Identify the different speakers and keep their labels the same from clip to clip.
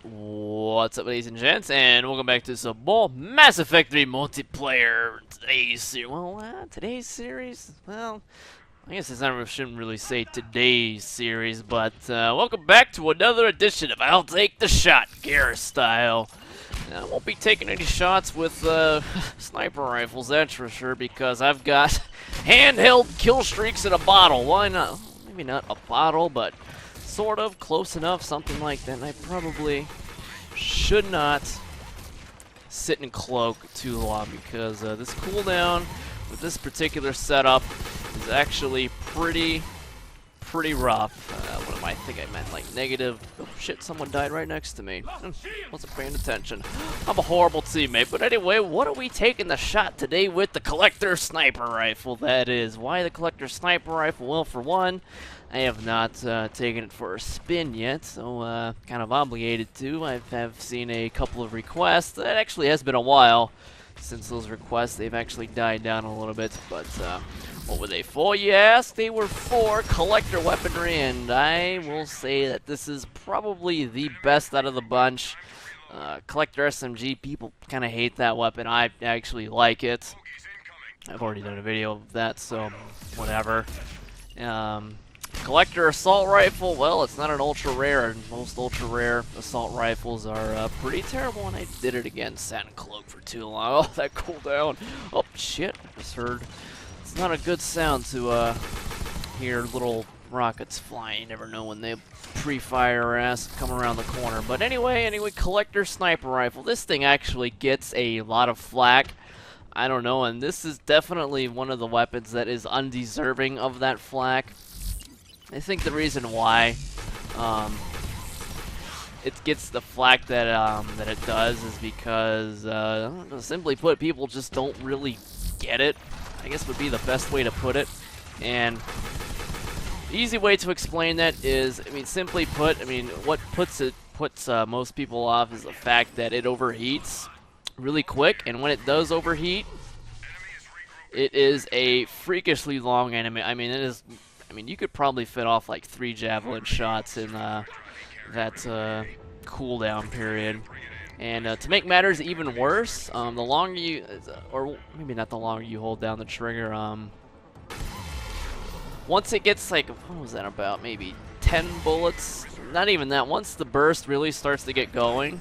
Speaker 1: What's up, ladies and gents, and welcome back to some more Mass Effect 3 multiplayer. Today's series, well, I guess I shouldn't really say today's series, but welcome back to another edition of I'll Take the Shot, Garrus style. I won't be taking any shots with sniper rifles, that's for sure, because I've got handheld kill streaks in a bottle. Why not? Maybe not a bottle, but sort of close enough, something like that. And I probably should not sit and cloak too long, because this cooldown with this particular setup is actually pretty rough. What am I think I meant? Like negative. Oh shit, someone died right next to me. Wasn't paying attention. I'm a horrible teammate. But anyway, what are we taking the shot today with? The Collector Sniper Rifle, that is. Why the Collector Sniper Rifle? Well, for one, I have not taken it for a spin yet, so kind of obligated to. I have seen a couple of requests. That actually has been a while since those requests. They've actually died down a little bit, but what were they for, you ask? They were for collector weaponry, and I will say that this is probably the best out of the bunch. Collector SMG, people kind of hate that weapon. I actually like it. I've already done a video of that, so whatever. Collector Assault Rifle, well, it's not an ultra rare, and most ultra rare assault rifles are pretty terrible, and I did it again. Sat in cloak for too long. Oh, that cooldown. Oh, shit. I just heard. It's not a good sound to hear little rockets flying. You never know when they pre-fire ass come around the corner. But anyway, Collector Sniper Rifle. This thing actually gets a lot of flack. I don't know, and this is definitely one of the weapons that is undeserving of that flack. I think the reason why it gets the flack that that it does is because, simply put, people just don't really get it. I guess would be the best way to put it. And the easy way to explain that is, I mean, simply put, I mean, what puts most people off is the fact that it overheats really quick, and when it does overheat, it is a freakishly long enemy. I mean, it is. I mean, you could probably fit off like 3 javelin shots in that cooldown period. And to make matters even worse, the longer you, or maybe not the longer you hold down the trigger, once it gets like, what was that about, maybe 10 bullets? Not even that. Once the burst really starts to get going,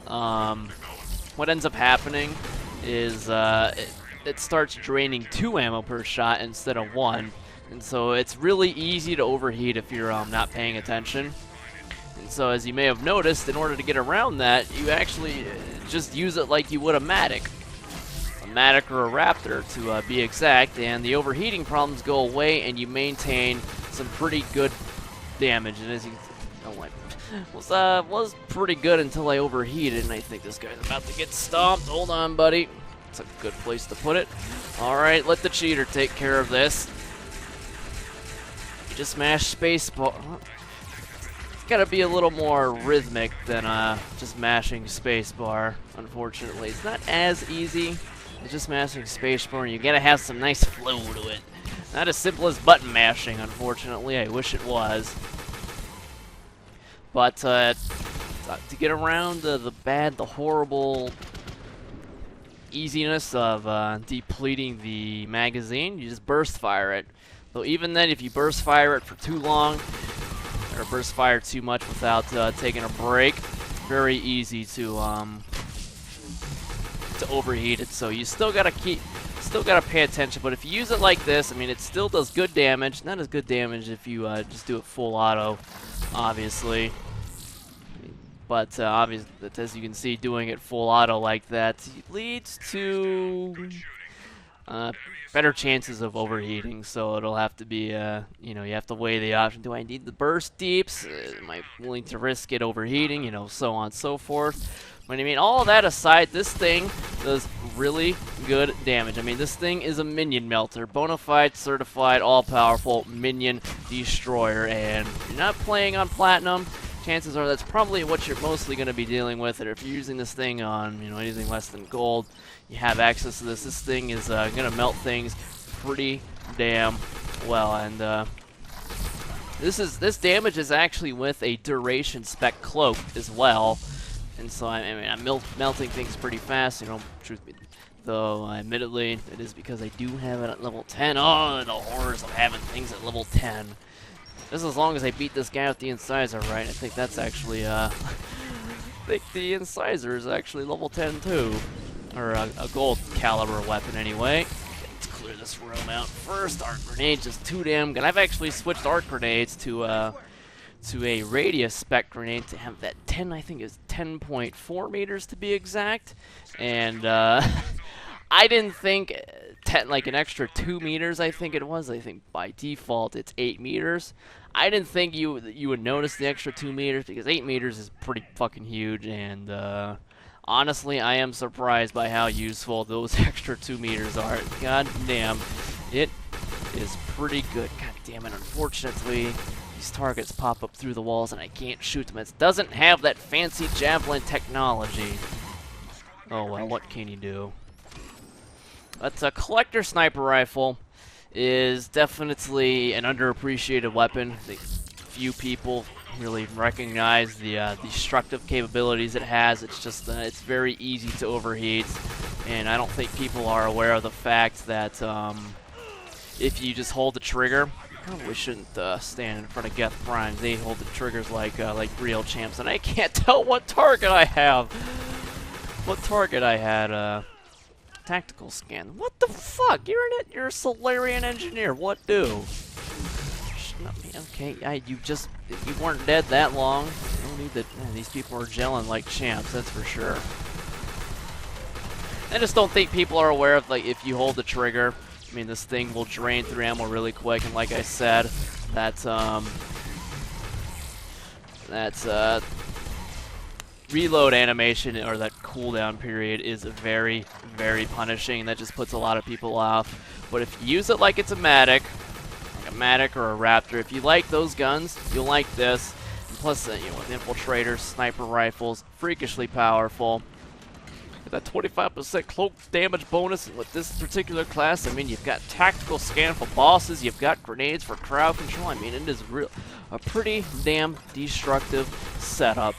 Speaker 1: what ends up happening is it starts draining 2 ammo per shot instead of 1. And so it's really easy to overheat if you're not paying attention. And so as you may have noticed, in order to get around that, you actually just use it like you would a Matic. A Matic or a Raptor to be exact, and the overheating problems go away and you maintain some pretty good damage. And as you was pretty good until I overheated, and I think this guy's about to get stomped. Hold on, buddy. It's a good place to put it. Alright, let the cheater take care of this. Just mash spacebar. It's gotta be a little more rhythmic than just mashing spacebar. Unfortunately, it's not as easy as just mashing spacebar. You gotta have some nice flow to it. Not as simple as button mashing. Unfortunately, I wish it was. But to get around the horrible easiness of depleting the magazine, you just burst fire it. So even then, if you burst fire it for too long, or burst fire too much without taking a break, very easy to overheat it. So you still gotta pay attention. But if you use it like this, I mean, it still does good damage. Not as good damage if you just do it full auto, obviously. But obviously, as you can see, doing it full auto like that leads to better chances of overheating, so it'll have to be, you know, you have to weigh the option. Do I need the burst deeps? Am I willing to risk it overheating? You know, so on and so forth. But I mean, all that aside, this thing does really good damage. I mean, this thing is a minion melter. Bonafide, certified, all-powerful minion destroyer. And if you're not playing on Platinum, chances are that's probably what you're mostly going to be dealing with. And if you're using this thing on, you know, anything less than gold, you have access to this. This thing is going to melt things pretty damn well, and this damage is actually with a duration spec cloak as well, and so I mean I'm melting things pretty fast. You know, truth be, though, admittedly, it is because I do have it at level 10. Oh, the horrors of having things at level 10. Just as long as I beat this guy with the incisor, right? I think that's actually I think the incisor is actually level 10 too, or a gold caliber weapon anyway. Let's clear this room out first. Arc grenade just too damn good. I've actually switched arc grenades to a radius spec grenade to have that 10. I think is 10.4 meters to be exact, and I didn't think like an extra 2 meters. I think it was. I think by default it's 8 meters. I didn't think you would notice the extra 2 meters because 8 meters is pretty fucking huge, and honestly, I am surprised by how useful those extra 2 meters are. God damn, it is pretty good. God damn it, unfortunately, these targets pop up through the walls and I can't shoot them. It doesn't have that fancy javelin technology. Oh well, what can you do? But a collector sniper rifle is definitely an underappreciated weapon. I think few people really recognize the destructive capabilities it has. It's just it's very easy to overheat, and I don't think people are aware of the fact that if you just hold the trigger, you probably shouldn't stand in front of Geth Primes. They hold the triggers like real champs, and I can't tell what target I have. What target I had? Tactical scan. What the fuck? You're a Solarian engineer. What do? Okay, you weren't dead that long. You don't need that. These people are gelling like champs. That's for sure. I just don't think people are aware of, like, if you hold the trigger, I mean, this thing will drain through ammo really quick. And like I said, that's reload animation, or that cooldown period, is very, very punishing. That just puts a lot of people off. But if you use it like it's a Matic or a Raptor, if you like those guns, you'll like this. And plus, you know, with infiltrators, sniper rifles, freakishly powerful. That 25% cloak damage bonus, and with this particular class, I mean, you've got tactical scan for bosses, you've got grenades for crowd control. I mean, it is a pretty damn destructive setup.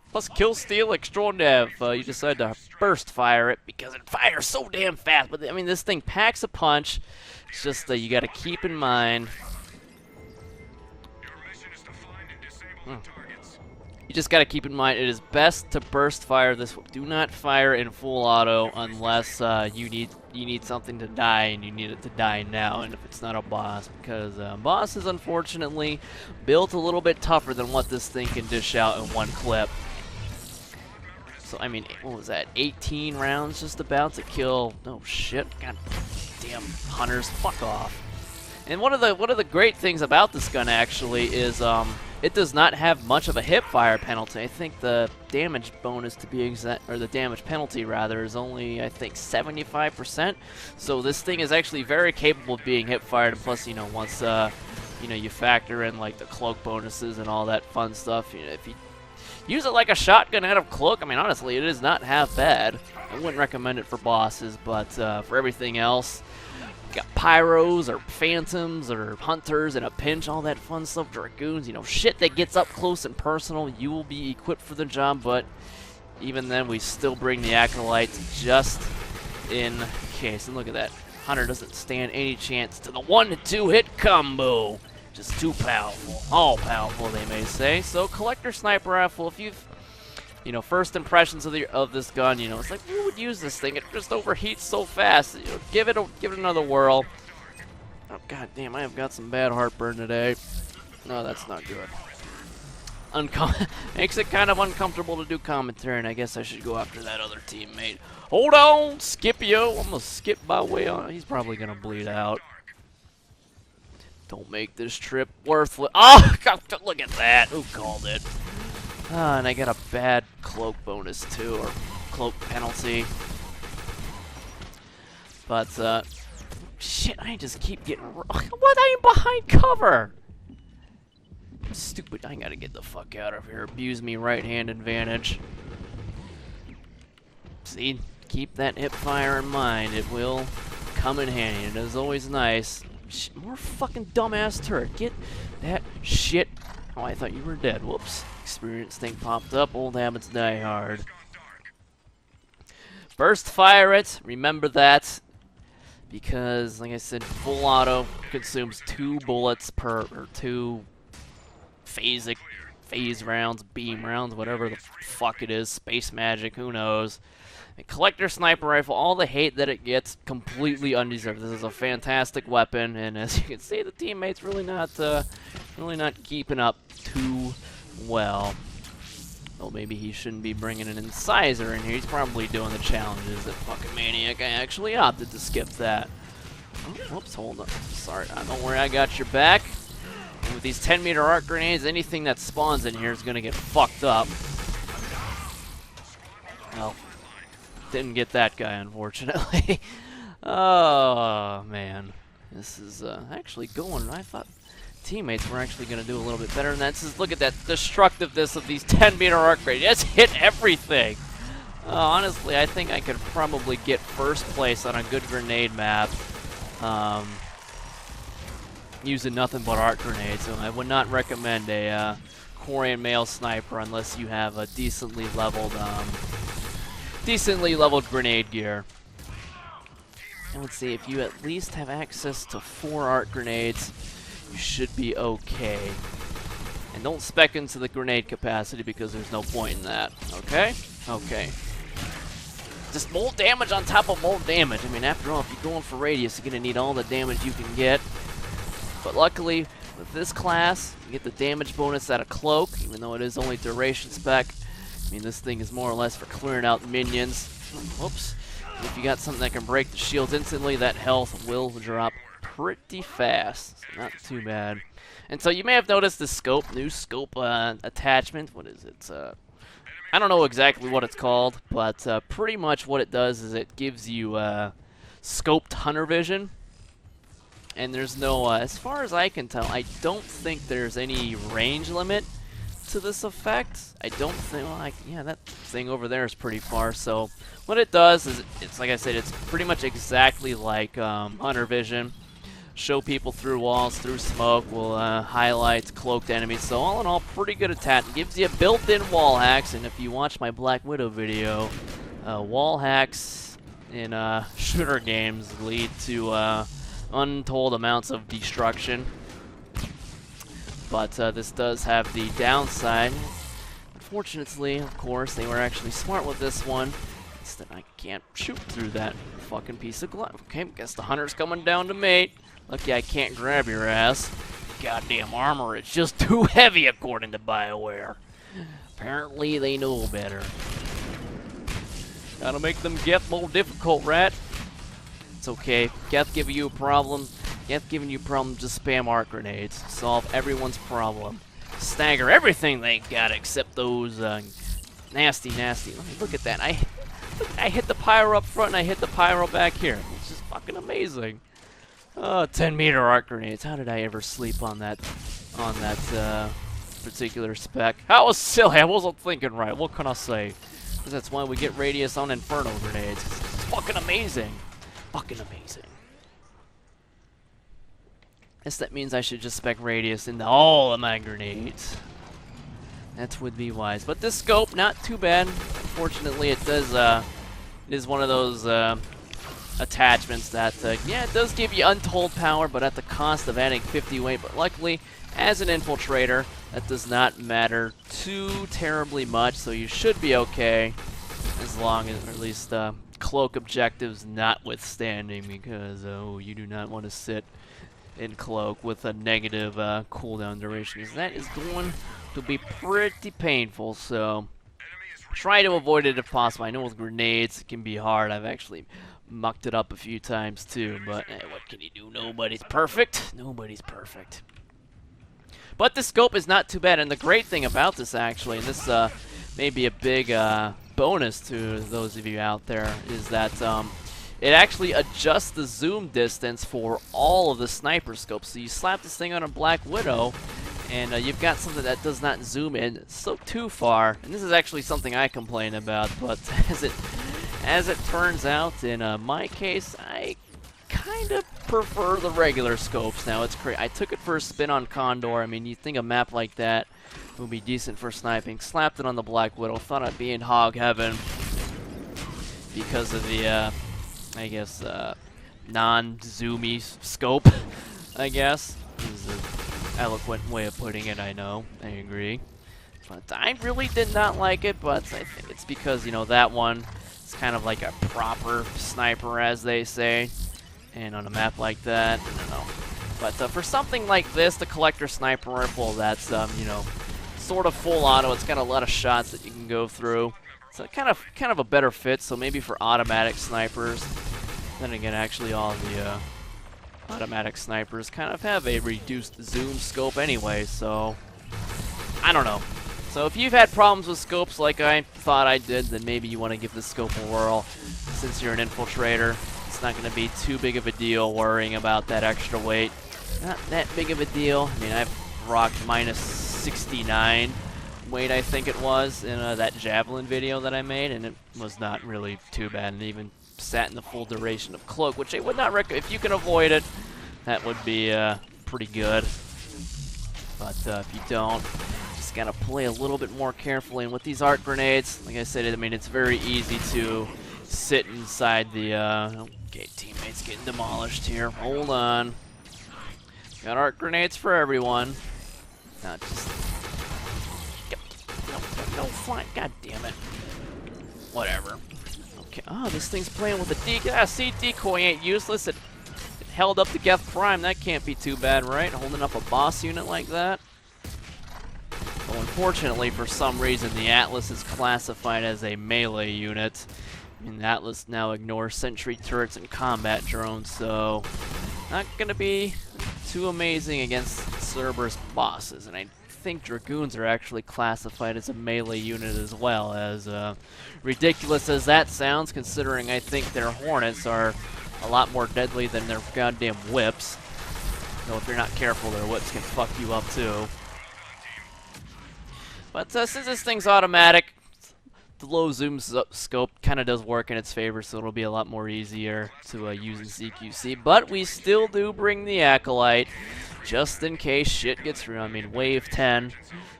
Speaker 1: Plus kill steal extraordinaire if you decide to burst fire it, because it fires so damn fast. But I mean, this thing packs a punch. It's just you got to keep in mind. You just got to keep in mind it is best to burst fire this. Do not fire in full auto unless you need something to die, and you need it to die now. And if it's not a boss, because boss is unfortunately built a little bit tougher than what this thing can dish out in one clip. So I mean, what was that? 18 rounds just about to kill. Oh shit! God damn hunters, fuck off. And one of the great things about this gun actually is it does not have much of a hip fire penalty. I think the damage bonus, to be exact, or the damage penalty rather, is only, I think, 75%. So this thing is actually very capable of being hip fired. And plus, you know, once you know, you factor in like the cloak bonuses and all that fun stuff, you know, if you use it like a shotgun out of cloak, I mean, honestly, it is not half bad. I wouldn't recommend it for bosses, but for everything else, you got pyros or phantoms or hunters in a pinch, all that fun stuff, dragoons, you know, shit that gets up close and personal. You will be equipped for the job, but even then, we still bring the acolytes just in case. And look at that. Hunter doesn't stand any chance to the 1-2 hit combo. Just too powerful. All powerful, they may say. So, collector sniper rifle, if you've, you know, first impressions of this gun, you know, it's like, who would use this thing? It just overheats so fast. You know, give it another whirl. Oh, god damn, I have got some bad heartburn today. No, that's not good. Makes it kind of uncomfortable to do commentary, and I guess I should go after that other teammate. Hold on, Scipio. I'm gonna skip my way on. He's probably gonna bleed out. Don't make this trip worthless. Oh, God, look at that. Who called it? Ah, and I got a bad cloak bonus, too, or cloak penalty. But, shit, I just keep getting... What? I am behind cover! Stupid. I gotta get the fuck out of here. Abuse me right-hand advantage. See? Keep that hip fire in mind. It will come in handy. It is always nice More fucking dumbass turret. Get that shit. Oh, I thought you were dead. Whoops. Experience thing popped up. Old habits die hard. Burst fire it. Remember that. Because, like I said, full auto consumes 2 bullets per, or 2 phase rounds, beam rounds, whatever the fuck it is. Space magic, who knows. A collector sniper rifle, all the hate that it gets, completely undeserved. This is a fantastic weapon, and as you can see, the teammates really not keeping up too well. Well, maybe he shouldn't be bringing an incisor in here. He's probably doing the challenges. That fucking maniac. I actually opted to skip that. Oh, whoops, hold up. Sorry, I don't worry, I got your back. And with these 10-meter arc grenades, anything that spawns in here is gonna get fucked up. Well, didn't get that guy, unfortunately. Oh, man. This is actually going. I thought teammates were actually going to do a little bit better than that. Just look at that destructiveness of these 10-meter arc grenades. Just hit everything. Honestly, I think I could probably get first place on a good grenade map using nothing but arc grenades. So I would not recommend a Korean male sniper unless you have a decently leveled grenade gear. And let's see, if you at least have access to 4 arc grenades, you should be okay. And don't spec into the grenade capacity because there's no point in that. Okay? Okay. Just mold damage on top of mold damage. I mean, after all, if you're going for radius, you're going to need all the damage you can get. But luckily, with this class, you get the damage bonus out of Cloak, even though it is only duration spec. I mean, this thing is more or less for clearing out minions. Whoops. If you got something that can break the shields instantly, that health will drop pretty fast. So not too bad. And so you may have noticed the scope, new scope attachment. What is it? I don't know exactly what it's called, but pretty much what it does is it gives you scoped hunter vision. And there's no, as far as I can tell, I don't think there's any range limit to this effect. I don't think, well, yeah, that thing over there is pretty far. So what it does is, it's like I said, it's pretty much exactly like hunter vision. Show people through walls, through smoke, will highlight cloaked enemies. So all in all, pretty good attack. It gives you built-in wall hacks, and if you watch my Black Widow video, wall hacks in shooter games lead to untold amounts of destruction. But this does have the downside. Unfortunately, of course, they were actually smart with this one. Instead, I can't shoot through that fucking piece of glass. Okay, guess the hunter's coming down to mate. Lucky I can't grab your ass. Goddamn armor, it's just too heavy according to BioWare. Apparently they know better. Gotta make them get more difficult, rat. It's okay. Geth giving you a problem. Geth giving you a problem, just spam arc grenades. Solve everyone's problem. Stagger everything they got except those nasty. Look at that. I hit the pyro up front and I hit the pyro back here. It's just fucking amazing. 10-meter arc grenades. How did I ever sleep on that particular spec? That was silly. I wasn't thinking right. What can I say? Because that's why we get radius on Inferno grenades. It's fucking amazing. Fucking amazing. Guess that means I should just spec radius into all of my grenades. That would be wise. But this scope, not too bad. Unfortunately, it does. It is one of those attachments that, yeah, it does give you untold power, but at the cost of adding 50 weight. But luckily, as an infiltrator, that does not matter too terribly much, so you should be okay, as long as, or at least cloak objectives notwithstanding, because, oh, you do not want to sit in cloak with a negative cooldown duration, because that is going to be pretty painful, so try to avoid it if possible. I know with grenades it can be hard. I've actually mucked it up a few times too, but what can you do? Nobody's perfect. Nobody's perfect. But the scope is not too bad, and the great thing about this, actually, and this may be a big bonus to those of you out there, is that it actually adjusts the zoom distance for all of the sniper scopes. So you slap this thing on a Black Widow, and you've got something that does not zoom in so too far. And this is actually something I complain about, but as it turns out, in my case, I kind of prefer the regular scopes now. It's crazy. I took it for a spin on Condor. I mean, you'd think a map like that would be decent for sniping. Slapped it on the Black Widow. Thought I'd be in hog heaven because of the, I guess, non-zoomy scope, I guess. Is an eloquent way of putting it, I know. I agree. But I really did not like it, but I think it's because, you know, that one is kind of like a proper sniper, as they say. And on a map like that, I don't know. But for something like this, the Collector Sniper Rifle, that's, you know, sort of full auto. It's got a lot of shots that you can go through. It's kind of a better fit, so maybe for automatic snipers. Then again, actually all the automatic snipers kind of have a reduced zoom scope anyway, so I don't know. So if you've had problems with scopes like I thought I did, then maybe you want to give this scope a whirl. Since you're an infiltrator, it's not going to be too big of a deal worrying about that extra weight. Not that big of a deal. I mean, I've rocked minus 69 weight, I think it was, in that Javelin video that I made, and it was not really too bad, and even sat in the full duration of Cloak, which I would not recommend. If you can avoid it, that would be pretty good. But if you don't, just gotta play a little bit more carefully. And with these arc grenades, like I said, I mean, it's very easy to sit inside the, okay, teammates getting demolished here. Hold on. Got arc grenades for everyone. Not just, no fly, god damn it. Whatever. Okay, oh, this thing's playing with a decoy. Ah, see, decoy ain't useless. It held up the Geth Prime. That can't be too bad, right? Holding up a boss unit like that. Well, unfortunately, for some reason, the Atlas is classified as a melee unit. I mean, the Atlas now ignores sentry turrets and combat drones, so not going to be too amazing against Cerberus bosses. And I think Dragoons are actually classified as a melee unit as well, as ridiculous as that sounds, considering I think their Hornets are a lot more deadly than their goddamn whips. So if you're not careful, their whips can fuck you up too. But since this thing's automatic, the low zoom scope kind of does work in its favor, so it'll be a lot more easier to use in CQC. But we still do bring the Acolyte, just in case shit gets real. I mean, wave 10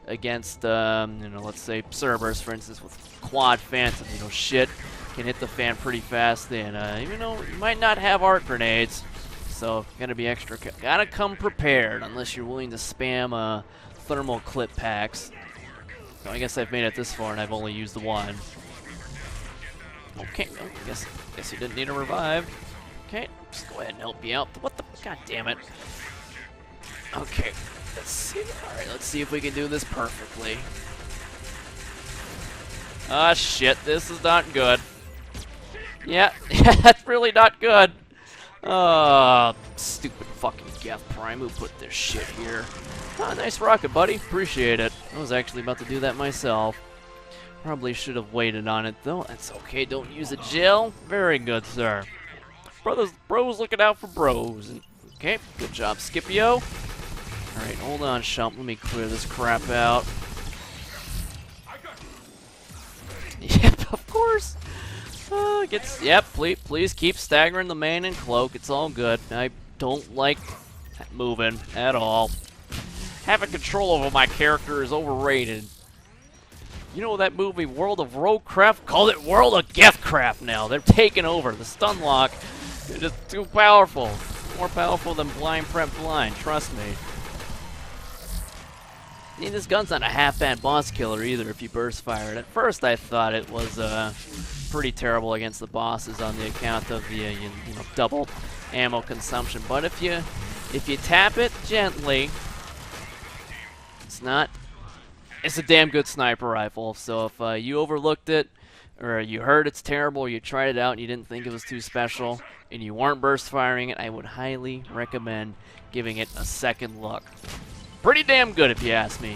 Speaker 1: against, you know, let's say Cerberus, for instance, with quad Phantom, you know, shit can hit the fan pretty fast. And even though you might not have arc grenades, so gotta be extra, gotta come prepared unless you're willing to spam thermal clip packs. So I guess I've made it this far and I've only used the one. Okay, well, guess you didn't need a revive. Okay, just go ahead and help you out. What the, god damn it. Okay, let's see. Alright, let's see if we can do this perfectly. Ah, shit, this is not good. Yeah, that's really not good. Oh, stupid fucking Geth Prime, who put this shit here? Ah, nice rocket, buddy. Appreciate it. I was actually about to do that myself. Probably should have waited on it, though. That's okay, don't use a gel. Very good, sir. Bros looking out for bros. Okay, good job, Scipio. Alright, hold on, Shump. Let me clear this crap out. Yep, of course. Yep, please keep staggering the main and Cloak. It's all good. I don't like moving at all. Having control over my character is overrated. You know that movie World of Roguecraft? Call it World of Gethcraft now. They're taking over. The stun lock is just too powerful. More powerful than Blind Prep Blind, trust me. I mean, this gun's not a half-bad boss killer either if you burst fire it. At first I thought it was pretty terrible against the bosses on the account of the you know, double ammo consumption. But if you tap it gently, it's a damn good sniper rifle. So if you overlooked it, or you heard it's terrible, or you tried it out and you didn't think it was too special, and you weren't burst firing it, I would highly recommend giving it a second look. Pretty damn good if you ask me.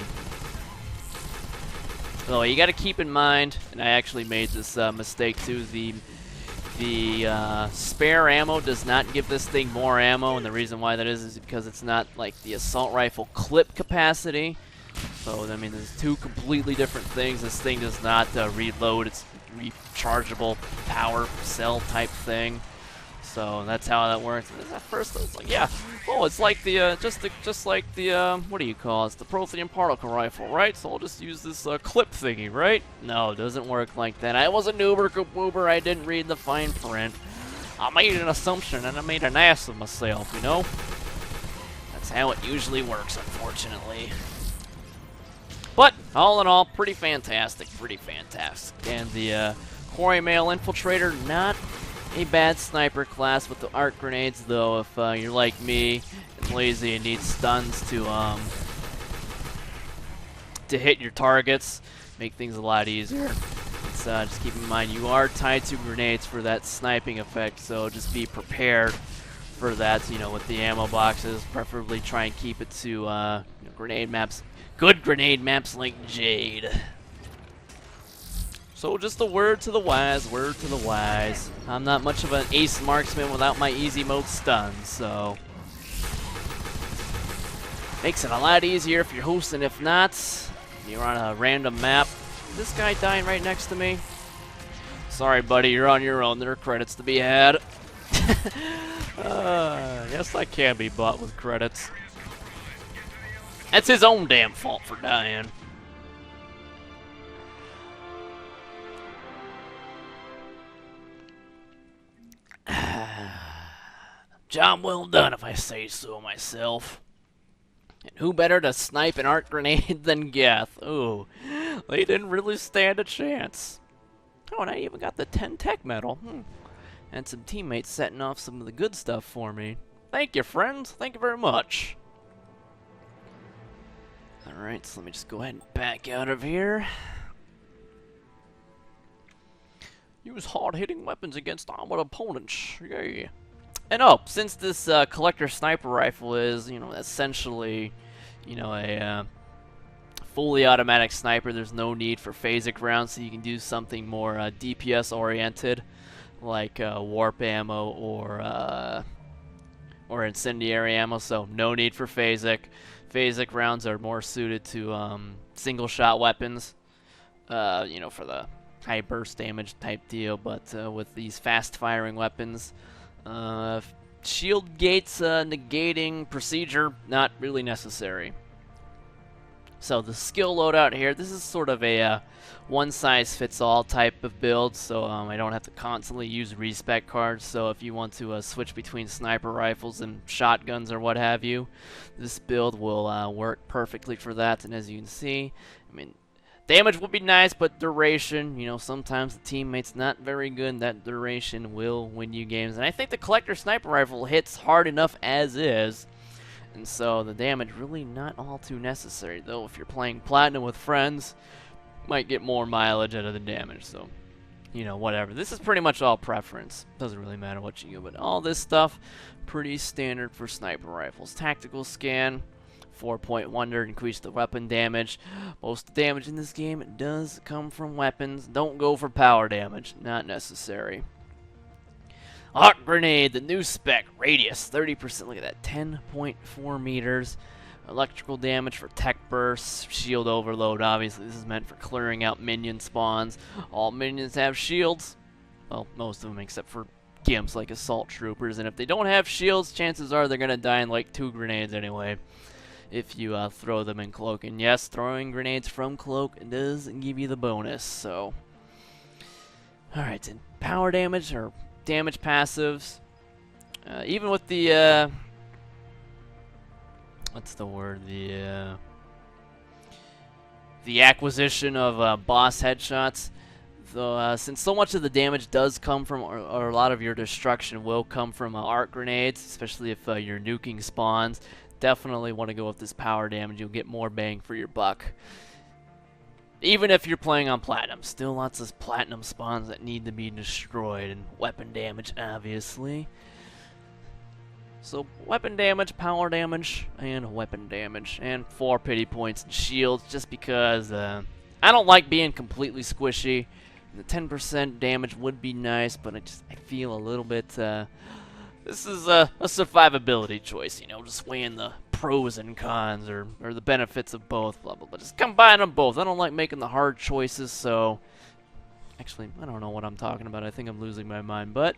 Speaker 1: So you got to keep in mind, and I actually made this mistake too, the spare ammo does not give this thing more ammo, and the reason why that is because it's not like the assault rifle clip capacity. So, I mean, there's two completely different things. This thing does not reload. It's rechargeable power cell type thing. So that's how that works. And at first, I was like, yeah, oh, it's like the just like the what do you call it? It's the Prothean particle rifle, right? So I'll just use this clip thingy, right? No, it doesn't work like that. I was a noober kaboober. I didn't read the fine print. I made an assumption and I made an ass of myself, you know? That's how it usually works, unfortunately. But all in all, pretty fantastic, pretty fantastic. And the Quarry Mail Infiltrator, not a bad sniper class with the arc grenades, though. If you're like me and lazy and need stuns to hit your targets, make things a lot easier. It's, just keep in mind you are tied to grenades for that sniping effect, so just be prepared for that. You know, with the ammo boxes, preferably try and keep it to you know, grenade maps. Good grenade maps like Jade. So just a word to the wise, word to the wise. I'm not much of an ace marksman without my easy mode stuns, so makes it a lot easier if you're hosting. If not, you're on a random map. This guy dying right next to me. Sorry, buddy, you're on your own. There are credits to be had. Yes, I can be bought with credits. That's his own damn fault for dying. Job well done, if I say so myself. And who better to snipe an arc grenade than Geth? Ooh, they didn't really stand a chance. Oh, and I even got the 10 tech medal. And some teammates setting off some of the good stuff for me. Thank you, friends. Thank you very much. Alright, so let me just go ahead and back out of here. Use hard-hitting weapons against armored opponents. Yay. And oh, since this collector sniper rifle is, you know, essentially, you know, a fully automatic sniper, there's no need for phasic rounds, so you can do something more DPS oriented, like warp ammo or incendiary ammo. So no need for phasic. Phasic rounds are more suited to single shot weapons, you know, for the high burst damage type deal. But with these fast firing weapons, shield gates negating procedure, not really necessary. So the skill loadout here, this is sort of a one-size-fits-all type of build, so I don't have to constantly use respec cards. So if you want to switch between sniper rifles and shotguns or what have you, this build will work perfectly for that. And as you can see, I mean, damage would be nice, but duration, you know, sometimes the teammate's not very good. That duration will win you games. And I think the collector sniper rifle hits hard enough as is. And so the damage really not all too necessary. Though if you're playing Platinum with friends, might get more mileage out of the damage. So, you know, whatever. This is pretty much all preference. Doesn't really matter what you do. But all this stuff, pretty standard for sniper rifles. Tactical scan. 4-point wonder, increase the weapon damage. Most damage in this game does come from weapons. Don't go for power damage. Not necessary. Arc grenade, the new spec, radius 30%. Look at that, 10.4 meters. Electrical damage for tech bursts. Shield overload, obviously. This is meant for clearing out minion spawns. All minions have shields. Well, most of them except for gimps like assault troopers. And if they don't have shields, chances are they're going to die in like 2 grenades anyway, if you throw them in cloak. And yes, throwing grenades from cloak does give you the bonus. So, alright, and power damage or damage passives. Even with the what's the word? The acquisition of boss headshots. Though, since so much of the damage does come from, or a lot of your destruction will come from arc grenades, especially if you're nuking spawns, definitely want to go with this power damage. You'll get more bang for your buck. Even if you're playing on Platinum, still lots of Platinum spawns that need to be destroyed, and weapon damage, obviously. So, weapon damage, power damage, and weapon damage. And 4 pity points and shields, just because I don't like being completely squishy. The 10% damage would be nice, but I feel a little bit, this is a survivability choice, you know, just weighing the pros and cons, or the benefits of both, blah, blah, blah. Just combine them both. I don't like making the hard choices, so... Actually, I don't know what I'm talking about. I think I'm losing my mind, but...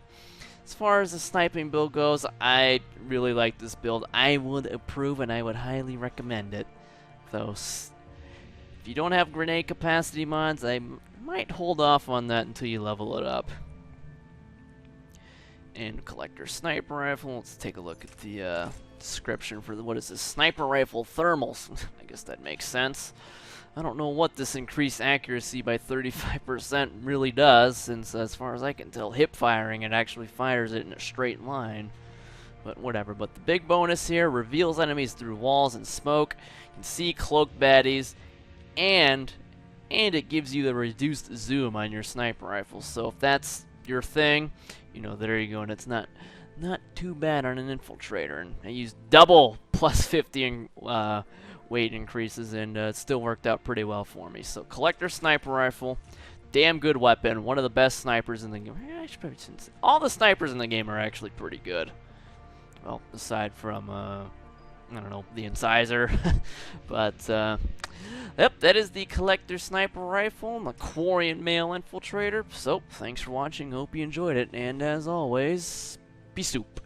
Speaker 1: As far as the sniping build goes, I really like this build. I would approve and I would highly recommend it. Though, if you don't have grenade capacity mods, I might hold off on that until you level it up. And collector sniper rifle. Let's take a look at the description for what is this? Sniper rifle thermals. I guess that makes sense. I don't know what this increased accuracy by 35% really does, since as far as I can tell, hip firing, it actually fires it in a straight line. But whatever. But the big bonus here, reveals enemies through walls and smoke. You can see cloaked baddies, and it gives you the reduced zoom on your sniper rifle. So if that's your thing, you know, there you go, and it's not too bad on an infiltrator. And I used double plus 50 in, weight increases, and it still worked out pretty well for me. So collector sniper rifle, damn good weapon, one of the best snipers in the game. I should probably say all the snipers in the game are actually pretty good. Well, aside from I don't know, the incisor. But yep, that is the collector sniper rifle and the Quarian male infiltrator. So thanks for watching, hope you enjoyed it, and as always, peace soup.